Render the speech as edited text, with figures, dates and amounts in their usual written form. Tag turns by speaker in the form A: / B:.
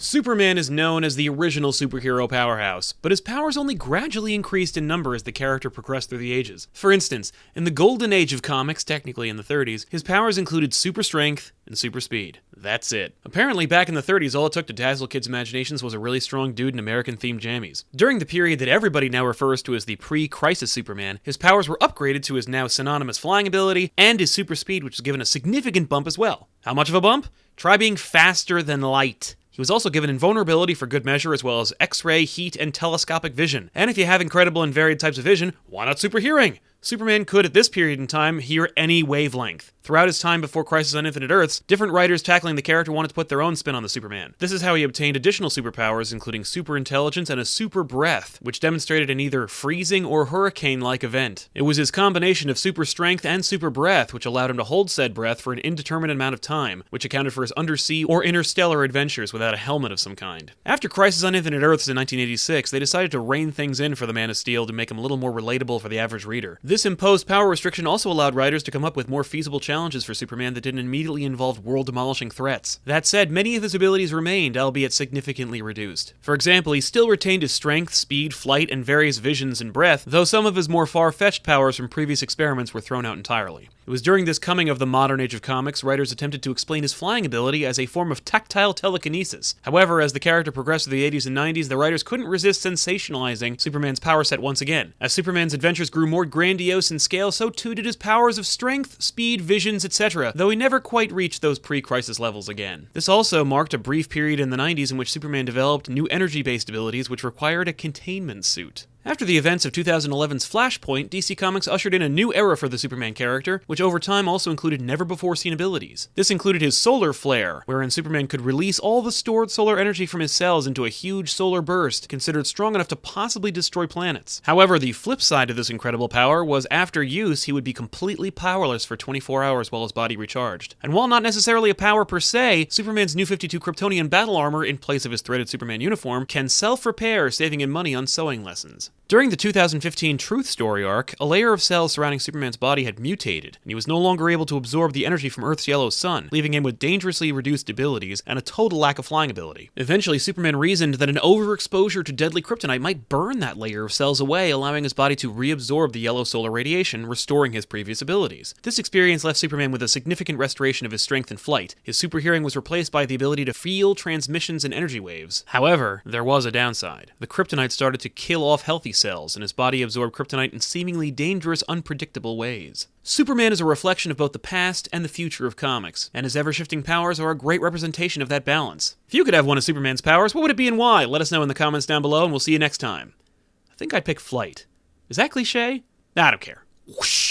A: Superman is known as the original superhero powerhouse, but his powers only gradually increased in number as the character progressed through the ages. For instance, in the golden age of comics, technically in the 30s, his powers included super strength and super speed. That's it. Apparently, back in the 30s, all it took to dazzle kids' imaginations was a really strong dude in American-themed jammies. During the period that everybody now refers to as the pre-Crisis Superman, his powers were upgraded to his now synonymous flying ability and his super speed, which was given a significant bump as well. How much of a bump? Try being faster than light. He was also given invulnerability for good measure, as well as X-ray, heat, and telescopic vision. And if you have incredible and varied types of vision, why not super hearing? Superman could, at this period in time, hear any wavelength. Throughout his time before Crisis on Infinite Earths, different writers tackling the character wanted to put their own spin on the Superman. This is how he obtained additional superpowers, including super intelligence and a super breath, which demonstrated an either freezing or hurricane-like event. It was his combination of super strength and super breath which allowed him to hold said breath for an indeterminate amount of time, which accounted for his undersea or interstellar adventures without a helmet of some kind. After Crisis on Infinite Earths in 1986, they decided to rein things in for the Man of Steel to make him a little more relatable for the average reader. This imposed power restriction also allowed writers to come up with more feasible challenges for Superman that didn't immediately involve world-demolishing threats. That said, many of his abilities remained, albeit significantly reduced. For example, he still retained his strength, speed, flight, and various visions and breath, though some of his more far-fetched powers from previous experiments were thrown out entirely. It was during this coming of the modern age of comics, writers attempted to explain his flying ability as a form of tactile telekinesis. However, as the character progressed through the 80s and 90s, the writers couldn't resist sensationalizing Superman's power set once again. As Superman's adventures grew more grandiose in scale, so too did his powers of strength, speed, visions, etc., though he never quite reached those pre-Crisis levels again. This also marked a brief period in the 90s in which Superman developed new energy-based abilities which required a containment suit. After the events of 2011's Flashpoint, DC Comics ushered in a new era for the Superman character, which over time also included never-before-seen abilities. This included his solar flare, wherein Superman could release all the stored solar energy from his cells into a huge solar burst, considered strong enough to possibly destroy planets. However, the flip side of this incredible power was after use, he would be completely powerless for 24 hours while his body recharged. And while not necessarily a power per se, Superman's New 52 Kryptonian battle armor, in place of his threaded Superman uniform, can self-repair, saving him money on sewing lessons. During the 2015 Truth Story arc, a layer of cells surrounding Superman's body had mutated, and he was no longer able to absorb the energy from Earth's yellow sun, leaving him with dangerously reduced abilities and a total lack of flying ability. Eventually, Superman reasoned that an overexposure to deadly kryptonite might burn that layer of cells away, allowing his body to reabsorb the yellow solar radiation, restoring his previous abilities. This experience left Superman with a significant restoration of his strength and flight. His super hearing was replaced by the ability to feel transmissions and energy waves. However, there was a downside. The kryptonite started to kill off healthy cells, and his body absorbed kryptonite in seemingly dangerous, unpredictable ways. Superman is a reflection of both the past and the future of comics, and his ever-shifting powers are a great representation of that balance. If you could have one of Superman's powers, what would it be and why? Let us know in the comments down below, and we'll see you next time. I think I'd pick flight. Is that cliche? I don't care. Whoosh.